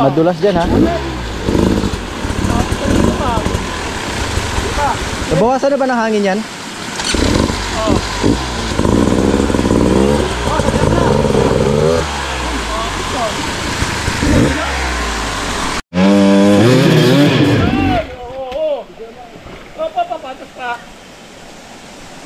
Madulas dyan ha. Nabawasan na ba ng hangin yan? Oo. Papapatas pa.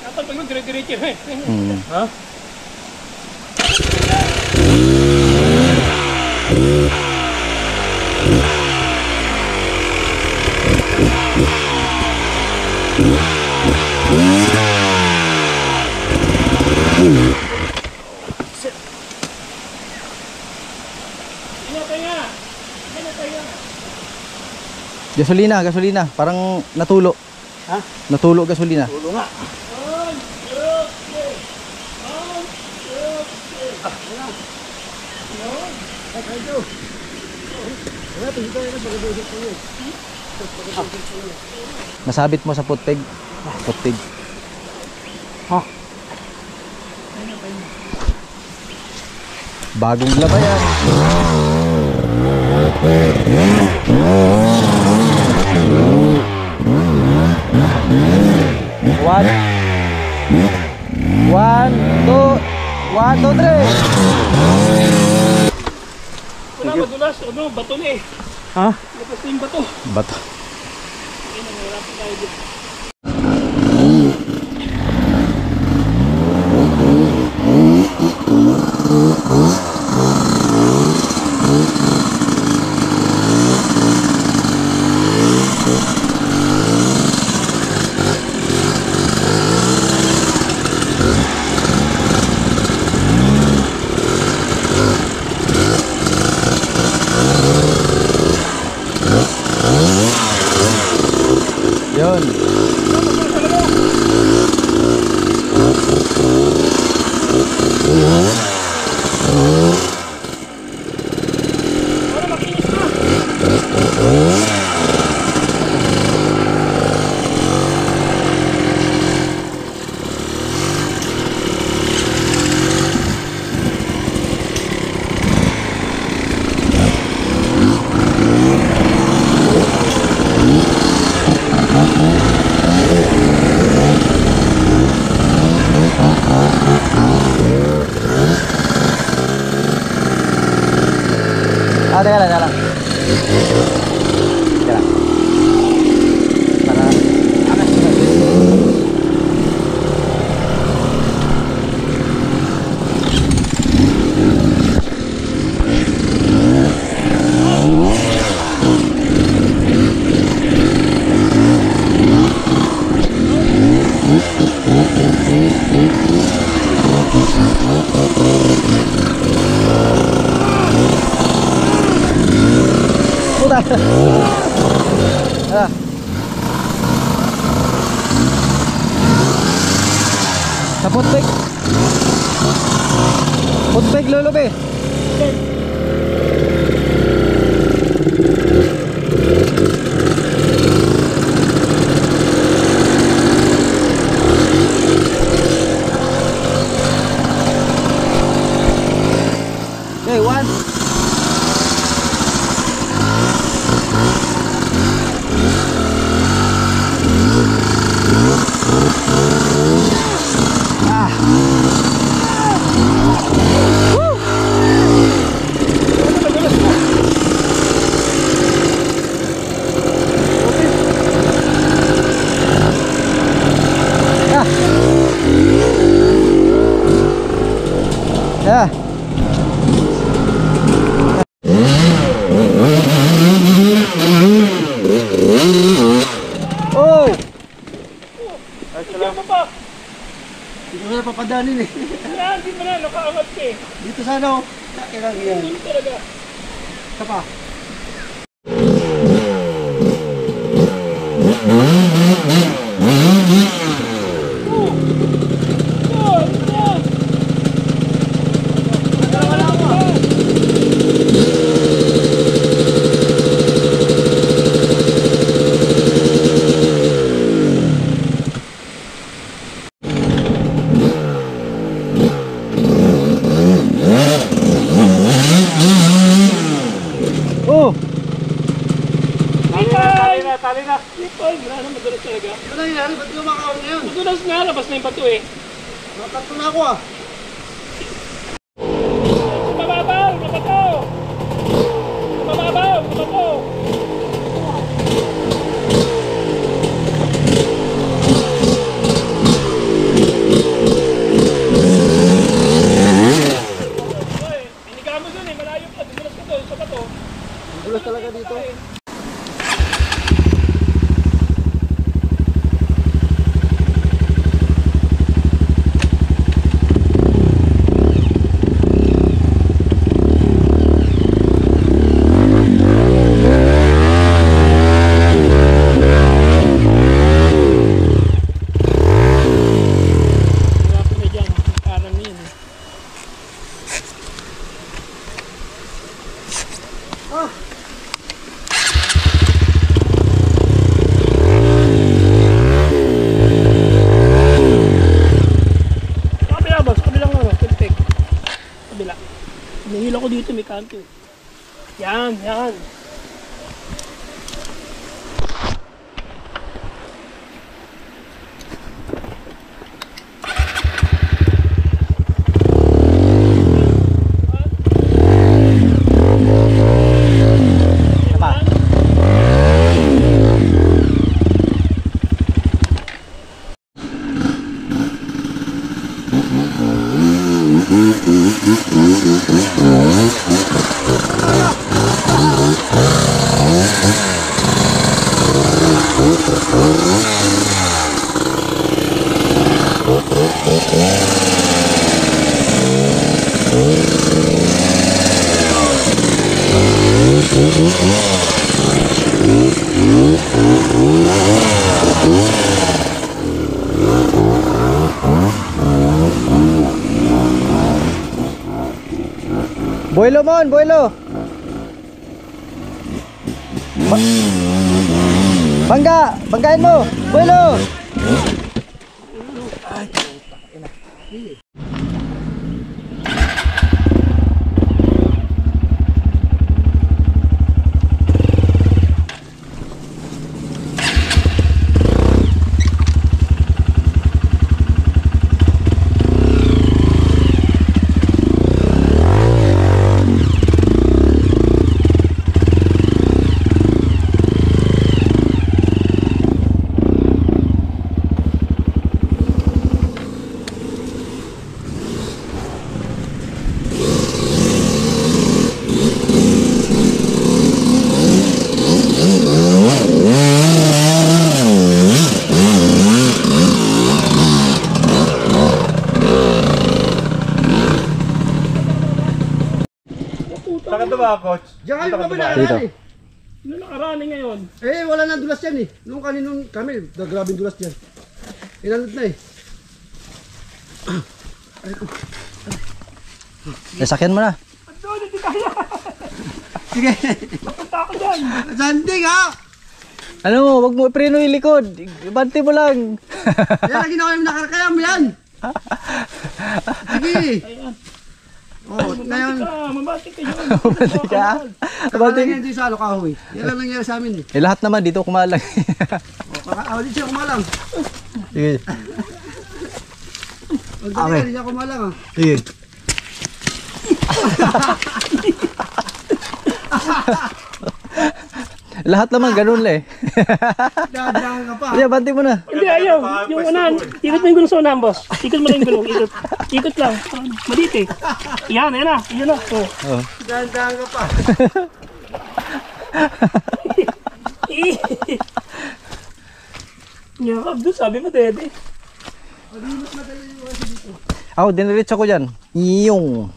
Dapat pag dire-diretso eh. Ha? Gasolina, gasolina. Parang natulo. Ha? Natulo gasolina. Tulo nga. Nasabit mo sa footpeg. Footpeg. Ha? Bagong laba yan. One, two, three. Wala madulas, ano, bato na eh. Ha? Labas na yung bato. Bato. Ay, nangirapan tayo dito. Yun. Teka lang, teka lang. Teka lang. Para alas na. Ah. Sa footpeg. Footpeg lulubi. Okay, one. Yeah. Oh. Ay, salamat pa. Hindi ko na papadanin eh. Wala, hindi mo na, nakaangat ka eh. Dito sa ano? Kailangan yan. Hindi talaga. Isa pa. Ay, wala na, madulas talaga. Ano nangyari? Ba't lumakawin ngayon? Madulas nga, labas na yung bato eh. Nakatatlo na ako ah. Mababaw, mabato! Mababaw, mabato! Ay, iniga mo dun eh, malayo pa, dumulas ka doon, sa bato. Dulas talaga dito. Wala pa na dyan, kanan na yun eh. Ah! Kabila boss, kabilang ano, tupik. Kabila. Nahila ko dito, may kanto. Yan, yan. Isa pa. Boilo mon, boilo. Bangga, banggain mo. Boilo. Saan ka ba, coach? Diyan kayo kami Dito. nakaraan eh. Ano nakarani ngayon? Eh, wala na dulas yan eh. Nung kaninong kami, grabing dulas yan. Inanod na eh. Sakyan mo na. Ano, hindi kaya. Sige. Punta ako dyan. Sanding ha! Ano, wag mo ipreno yung likod. Ibante mo lang. Yan lagi na kami nakarakaya mo yan. Sige. Ayan. Oh, ngayon. Mabati ka yun. Abante ka. Abante Abante. nga dito sa Kahoy. Yan lang nangyari sa amin eh. Eh lahat naman dito kumalang. Oh, di siya kumalang. Sige. Pagdali di siya kumalang ah. Sige. Lahat naman ganun lang eh. Dadaan ka pa. Sige, abante mo na. Hindi, ayaw. Yung unahan. Ikot mo yung gulong sa unahan, boss. Ikot mo lang yung gulong. Ikot. Ikot lang. Malit eh. Yan, yan na. Yan na. Oh. Oh. Dadaan ka pa. Yakap doon, sabi mo, Dede. Ako, diniritsa ko dyan. Iyong.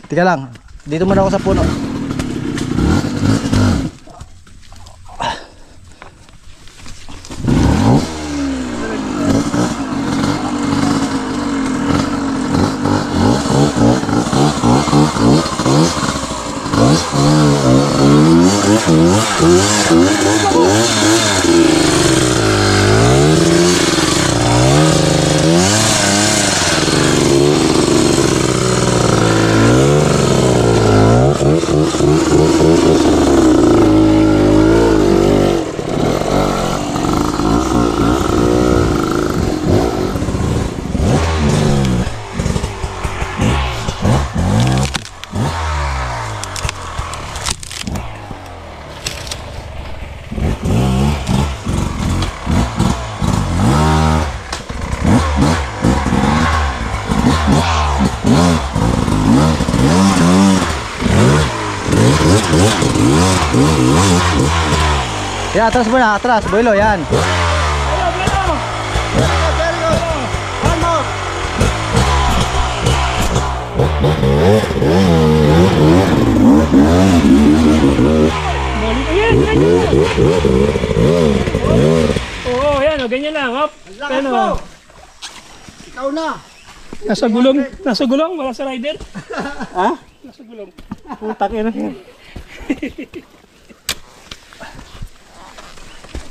Tika lang. Dito muna ako sa puno. Yan, atras muna, atras. Boylo, yan. Ayaw, ayaw. Balik ko yan, ganyan. Oo, yan, o, ganyan lang, hop. Lakas Ano? mo! Ikaw na! Nasa gulong, wala sa rider. Ha? Nasa gulong. Putak yun.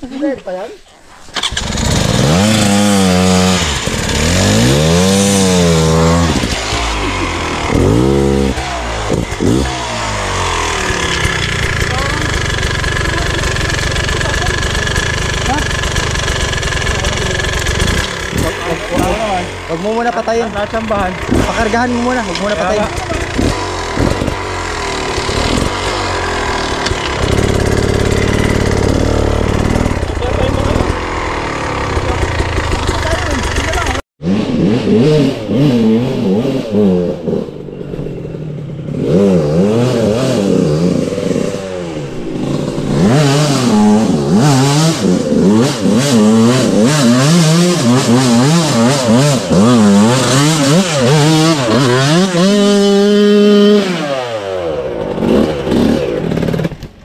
Hindi pa yan? Huwag mo muna patayin. Natsambahan. Pakargahan mo muna, huwag muna patayin.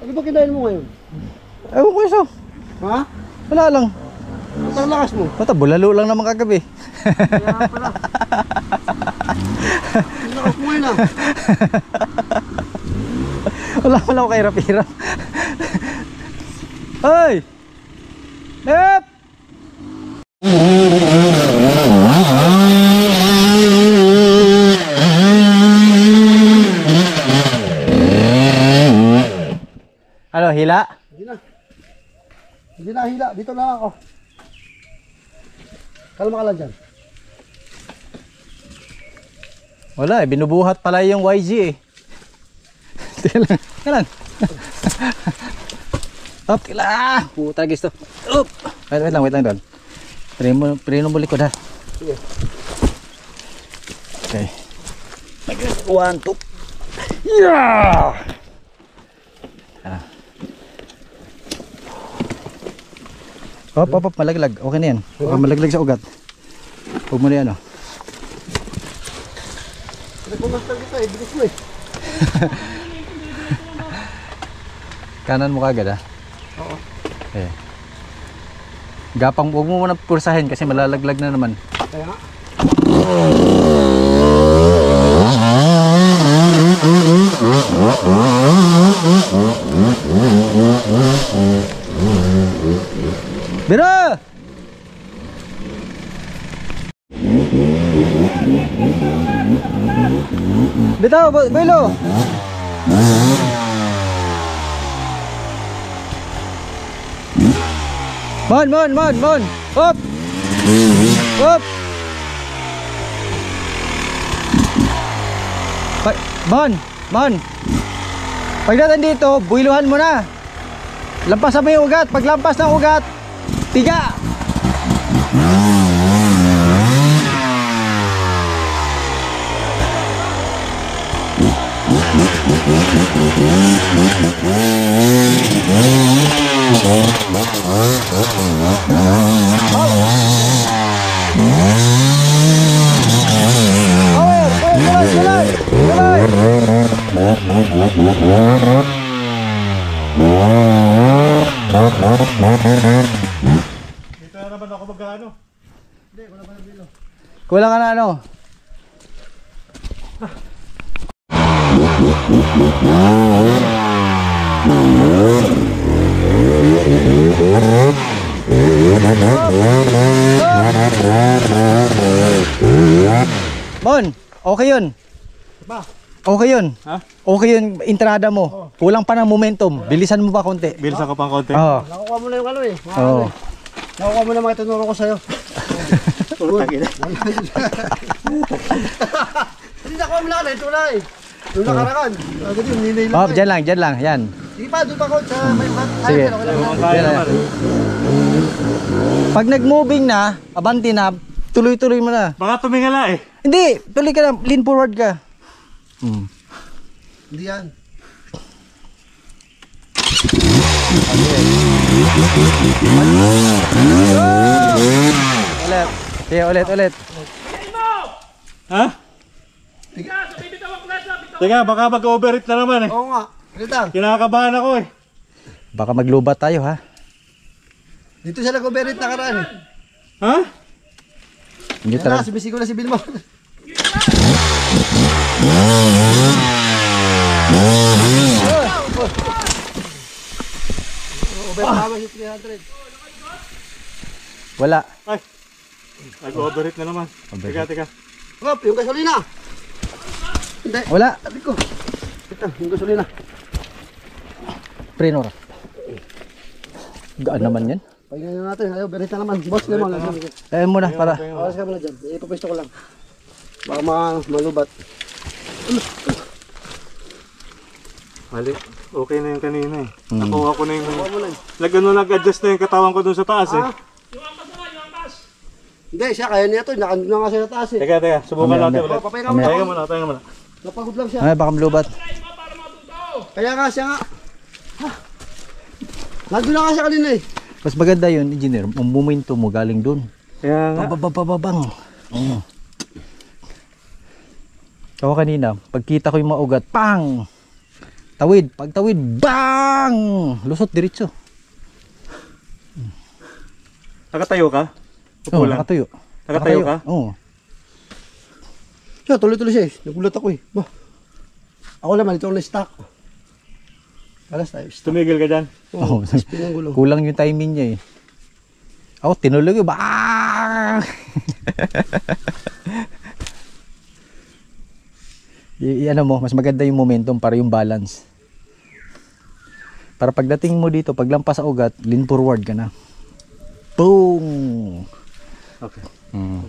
Ano ba kinain mo ngayon? Ewan ko isa. Ha? Wala lang. Ang lakas mo. Basta bulalo lang naman kagabi. Kaya pala. Ang lakas mo ngayon ah. Wala ako kahirap-hirap. Hoy! Hep! Ano, hila? Hindi na. Hindi na hila. Dito na ako. Kalma ka lang dyan. Wala eh, binubuhat pala yung YG eh. Teka lang. Up, tila! Puta gusto. Up! Wait lang doon. Prino mo likod ha. Sige. Okay. 1, 2. Yeah! Hop, malaglag. Okay na yan. Malaglag sa ugat. Huwag mo na yan, oh. Nagpumastal kita eh. Bilis mo eh. Kanan mo kagad, ha? Oo. Okay. Gapang, huwag mo muna pursahin kasi malalaglag na naman. Kaya nga. Bira! Bitaw, Belo! Mon! Hop! Hop! Mon! Pagdating dito, builuhan mo na. Lampasan mo yung ugat. Pag lampas ng ugat, tiga! Dito na naman ako mag-ano. Kulang ka na ano? Bon, okay yun. Ba? Okay yun. Ha? Okay yun, entrada mo. Kulang pa ng momentum. Bilisan mo pa konti. Bilisan ko pang konti. Oo. Nakukuha mo na yung ano eh. Mga Oo. ano eh. Nakukuha mo na mga tinuro ko sa'yo. Putang ina. Hindi nakuha mo na ka na. Ito na eh. Doon nakarakan. Agad yun. Ninay lang. Oh, dyan lang. Yan. Sige pa. Doon pa ko sa may mat. Sige. Okay lang. Kaya naman. Pag nag-moving na, abanti na, tuloy-tuloy mo na. Baka tumingala eh. Hindi, tuloy ka na, lean forward ka. Hindi yan. Ulit. Sige, ulit. Ha? Tiga, sabi bitaw ang klasa, bitaw. Teka, baka mag-overheat na naman eh. Oo nga. Ganito. Kinakabahan ako eh. Baka maglubat tayo ha. Dito siya nag-overheat nakaraan eh. Ha? Hindi Yan na, talaga. sumisigaw na si Bilmo. Overpower si 300. Wala. Ay. Nag-overheat na naman. Teka. Hop, yung gasolina. Hindi. Wala. Sabi ko. Ito, yung gasolina. Prenor. Gaan naman yan. Pahinga na natin. Ayaw, overheat na naman. Boss naman. Kaya mo na para. Awas ka muna dyan. Ipapesto ko lang. Baka malubat. Mali. Okay na yung kanina eh. Nakuha ko na yung... Nag-adjust na yung katawan ko dun sa taas eh. Yung ampas naman, yung ampas. Hindi, siya kaya niya ito. Nakandun na nga siya sa taas eh. Teka. Subukan Mamaya, natin mamaya. ulit. Papahinga muna. Tayo muna. Napagod lang siya. Ay, baka malubat. Try mo para matuto. Kaya nga siya nga. Nandun na nga siya kanina eh. Mas maganda yun, engineer. Ang momento mo galing dun. Kaya nga. Babababang. Ako kanina, pagkita ko yung mga ugat, pang! Tawid, pagtawid, bang! Lusot diretso. Nakatayo ka? Oo, Upo lang. nakatayo. Nakatayo ka? Oo. Siya, tuloy-tuloy siya eh. Nagulat ako eh. Bah. Ako naman, ito ako na-stock. Alas tayo, stock. Tumigil ka dyan. Oo. Oo, spin ang gulo. Kulang yung timing niya eh. Ako, tinulog yun, bang! Ano mo, mas maganda yung momentum para yung balance. Para pagdating mo dito, paglampas sa ugat, lean forward ka na. Boom! Okay.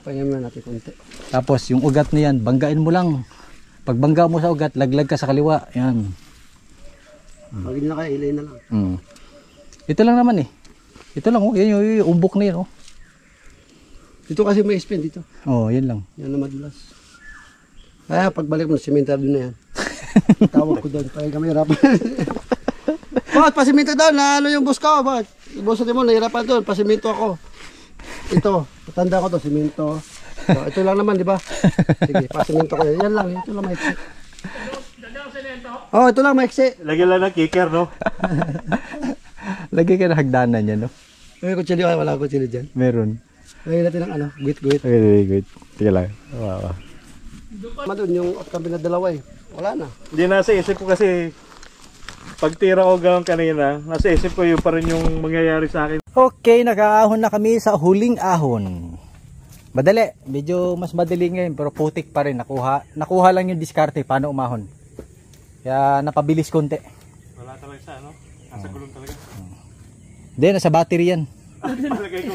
Pahinga muna natin konti. Tapos yung ugat na yan, banggain mo lang. Pag bangga mo sa ugat, laglag ka sa kaliwa. Yan. Pag hindi na kaya, ilay na lang. Ito lang naman eh. Ito lang oh, yan yung umbok na yan oh. Dito kasi may spin dito. Oh, yan lang. Yan na madulas. Kaya pagbalik mo, simentado na yan. Tawag ko doon, kaya kami hirapan. Bakit pasimento doon? Na ano yung boss ko? Bakit? Boss natin mo, nahirapan doon. Pasimento ako. Ito, patanda ko to, simento. So, ito lang naman, di ba? Sige, pasimento ko yan. Yan lang, ito lang maiksi. Dada ang semento. Oh, ito lang maiksi. Lagyan lang ng kicker, no? Lagay ka na hagdanan yan no. May kutsilyo kayo, wala kutsilyo dyan. Meron. Lagyan natin ng ano, guit-guit. Okay, very good. Sige lang. Wow. Tama doon, yung kami na dalawa eh. Wala na. Hindi nasa isip ko kasi pagtira ko gawin kanina, nasa isip ko yung pa rin yung mangyayari sa akin. Okay, nag-aahon na kami sa huling ahon. Madali. Medyo mas madali ngayon pero putik pa rin. Nakuha lang yung diskarte paano umahon. Kaya napabilis konti. Wala talaga siya, no? Nasa gulong talaga. Hindi, nasa battery yan. Palagay ko.